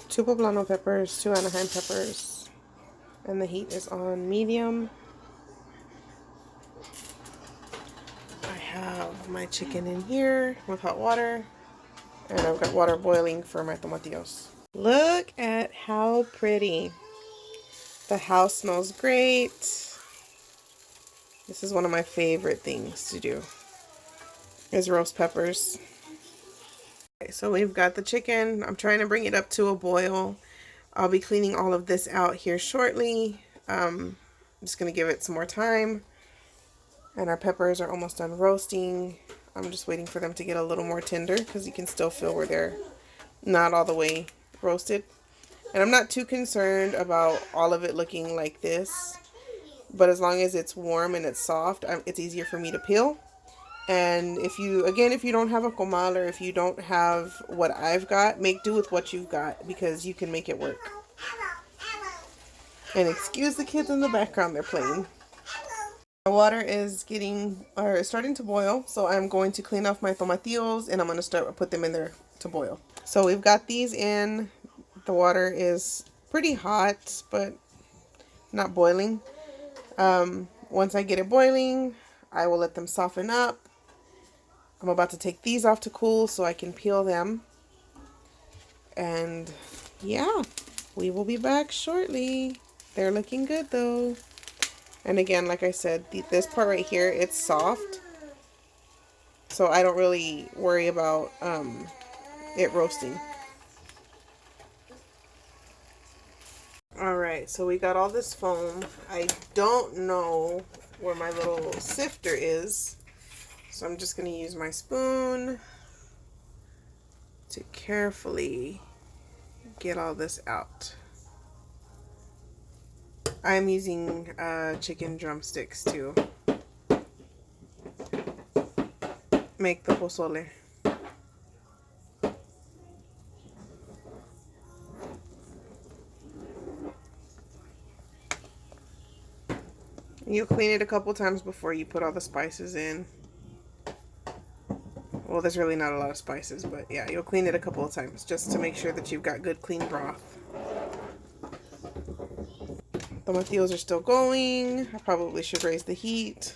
2 Poblano Peppers, 2 Anaheim Peppers, and the heat is on medium. I have my chicken in here with hot water, and I've got water boiling for my tomatillos. Look at how pretty. The house smells great. This is one of my favorite things to do, is roast peppers. Okay, so we've got the chicken. I'm trying to bring it up to a boil. I'll be cleaning all of this out here shortly. I'm just going to give it some more time. And our peppers are almost done roasting. I'm just waiting for them to get a little more tender because you can still feel where they're not all the way roasted. And I'm not too concerned about all of it looking like this. But as long as it's warm and it's soft, it's easier for me to peel. And if you don't have a comal, or if you don't have what I've got, make do with what you've got, because you can make it work. And excuse the kids in the background, they're playing. The water is starting to boil, so I'm going to clean off my tomatillos and I'm going to put them in there to boil. So we've got these in. The water is pretty hot, but not boiling. Once I get it boiling, I will let them soften up. I'm about to take these off to cool so I can peel them. And yeah, we will be back shortly. They're looking good though. And again, like I said, this part right here, it's soft. So I don't really worry about it roasting. Alright, so we got all this foam. I don't know where my little sifter is. So I'm just going to use my spoon to carefully get all this out. I'm using chicken drumsticks to make the pozole. You'll clean it a couple times before you put all the spices in. Well, there's really not a lot of spices, but yeah, you'll clean it a couple of times just to make sure that you've got good clean broth. The tomatillos are still going. I probably should raise the heat.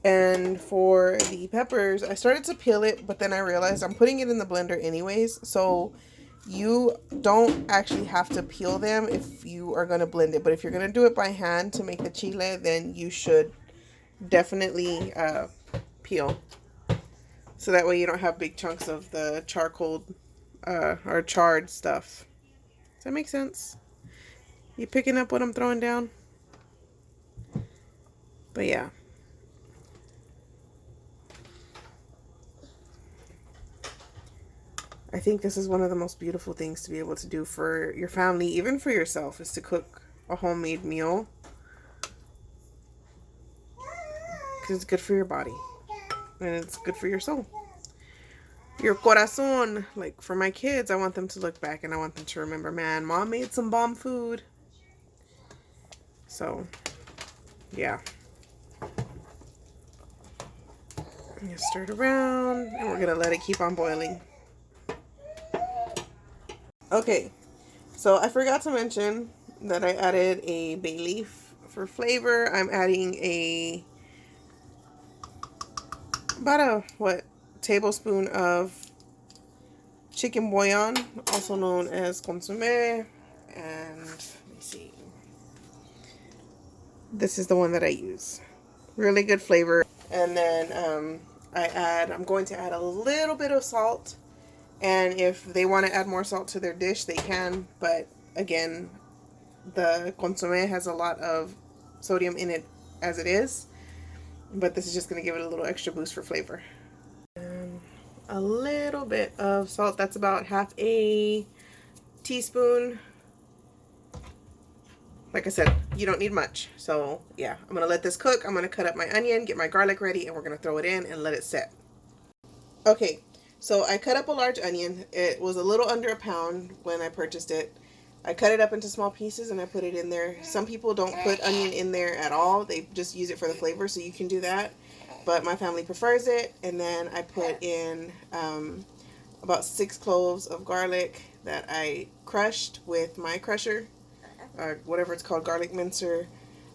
And for the peppers, I started to peel it, but then I realized I'm putting it in the blender anyways, so you don't actually have to peel them if you are going to blend it. But if you're going to do it by hand to make the chile, then you should definitely peel. So that way you don't have big chunks of the charcoal or charred stuff. Does that make sense? You picking up what I'm throwing down? But yeah. I think this is one of the most beautiful things to be able to do for your family, even for yourself, is to cook a homemade meal. Because it's good for your body. And it's good for your soul. Your corazón. Like for my kids, I want them to look back and I want them to remember, man, mom made some bomb food. So, yeah. Just stir it around and we're going to let it keep on boiling. Okay, so I forgot to mention that I added a bay leaf for flavor. I'm adding about a tablespoon of chicken bouillon, also known as consommé, and let me see. This is the one that I use. Really good flavor. And then I'm going to add a little bit of salt. And if they want to add more salt to their dish, they can. But again, the consommé has a lot of sodium in it as it is. But this is just going to give it a little extra boost for flavor. And a little bit of salt. That's about half a teaspoon. Like I said, you don't need much. So yeah, I'm going to let this cook. I'm going to cut up my onion, get my garlic ready, and we're going to throw it in and let it set. Okay. So I cut up a large onion. It was a little under a pound when I purchased it. I cut it up into small pieces and I put it in there. Some people don't put onion in there at all. They just use it for the flavor, so you can do that. But my family prefers it. And then I put in about 6 cloves of garlic, that I crushed with my crusher, or whatever it's called, garlic mincer.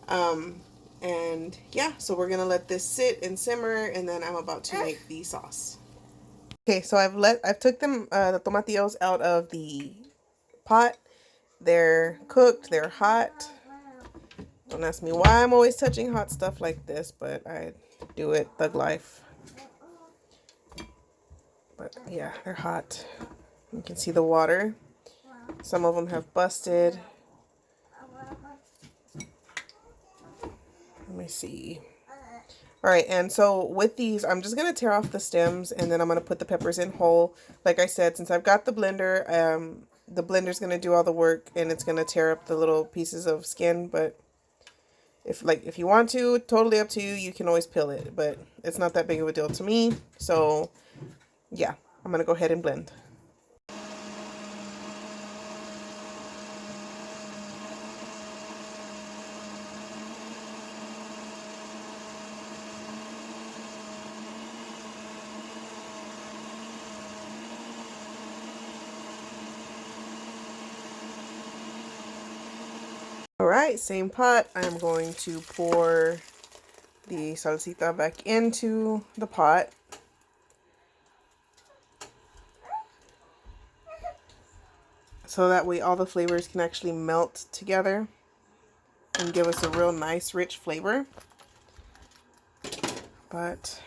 And yeah, so we're gonna let this sit and simmer, and then I'm about to make the sauce. Okay, so I've took them the tomatillos out of the pot. They're cooked, they're hot. Don't ask me why I'm always touching hot stuff like this, but I do it, thug life. But yeah, they're hot. You can see the water. Some of them have busted. Let me see. All right, and so with these, I'm just going to tear off the stems, and then I'm going to put the peppers in whole. Like I said, since I've got the blender's going to do all the work, and it's going to tear up the little pieces of skin. But if you want to, totally up to you. You can always peel it, but it's not that big of a deal to me. So yeah, I'm going to go ahead and blend. Alright, same pot. I'm going to pour the salsita back into the pot. So that way all the flavors can actually melt together and give us a real nice rich flavor. But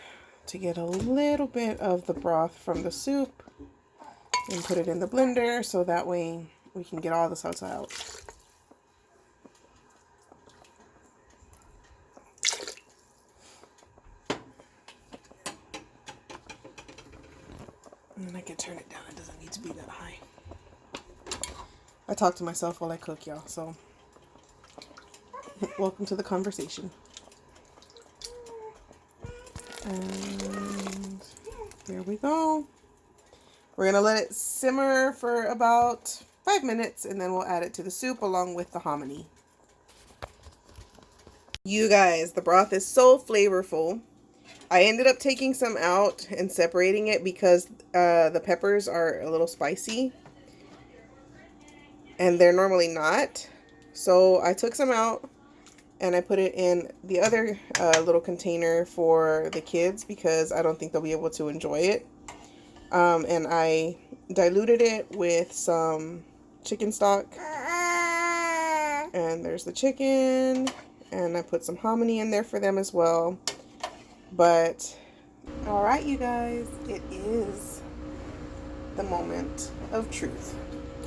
to get a little bit of the broth from the soup and put it in the blender so that way we can get all the salsa out. And then I can turn it down. It doesn't need to be that high. I talk to myself while I cook, y'all, so welcome to the conversation. And there we go. We're going to let it simmer for about 5 minutes, and then we'll add it to the soup along with the hominy. You guys, the broth is so flavorful. I ended up taking some out and separating it because the peppers are a little spicy. And they're normally not. So I took some out and I put it in the other little container for the kids because I don't think they'll be able to enjoy it. And I diluted it with some chicken stock. And there's the chicken. And I put some hominy in there for them as well. But, alright you guys, it is the moment of truth.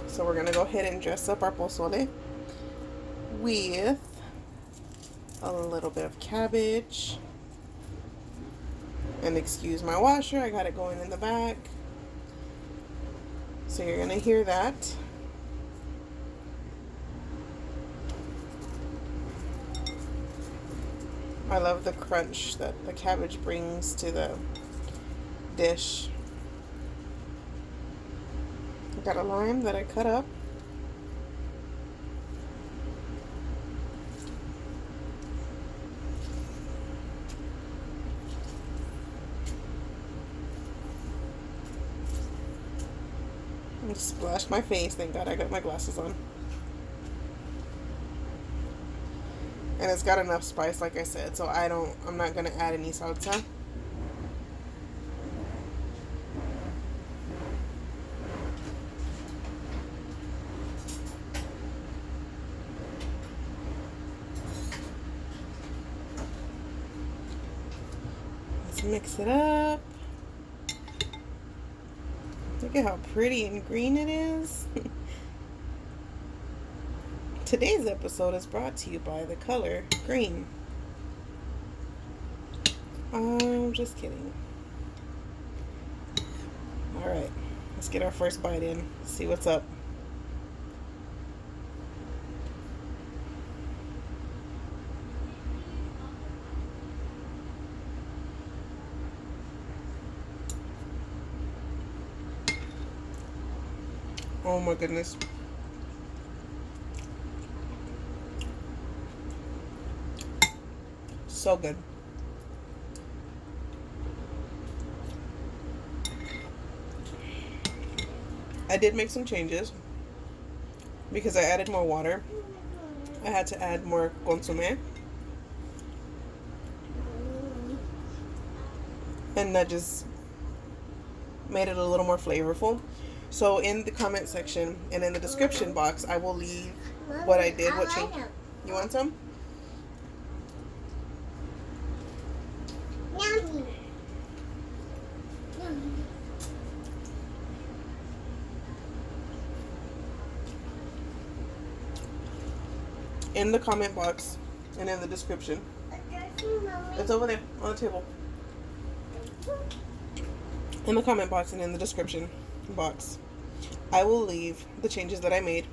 So we're going to go ahead and dress up our pozole with a little bit of cabbage. And excuse my washer, I got it going in the back. So you're going to hear that. I love the crunch that the cabbage brings to the dish. I got a lime that I cut up. I splashed my face. Thank God I got my glasses on. And it's got enough spice, like I said, so I'm not gonna add any salsa. Let's mix it up. Look at how pretty and green it is. Today's episode is brought to you by the color green. I'm just kidding. Alright, let's get our first bite in. See what's up. Oh my goodness. So good. I did make some changes because I added more water. I had to add more consomme, and that just made it a little more flavorful. So in the comment section and in the description box, I will leave what I did, what change. You want some? Yummy. In the comment box and in the description. It's over there on the table. In the comment box and in the description box, I will leave the changes that I made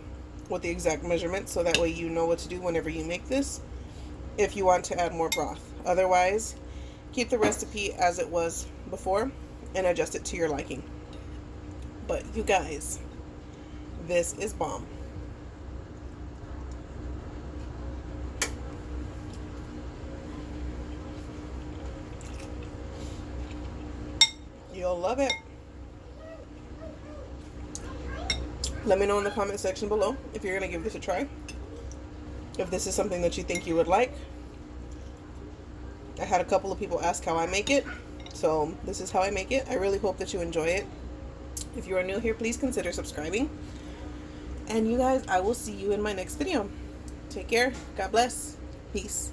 with the exact measurements, so that way you know what to do whenever you make this, if you want to add more broth. Otherwise, keep the recipe as it was before and adjust it to your liking. But you guys, this is bomb. You'll love it. Let me know in the comment section below if you're going to give this a try. If this is something that you think you would like. I had a couple of people ask how I make it. So this is how I make it. I really hope that you enjoy it. If you are new here, please consider subscribing. And you guys, I will see you in my next video. Take care. God bless. Peace.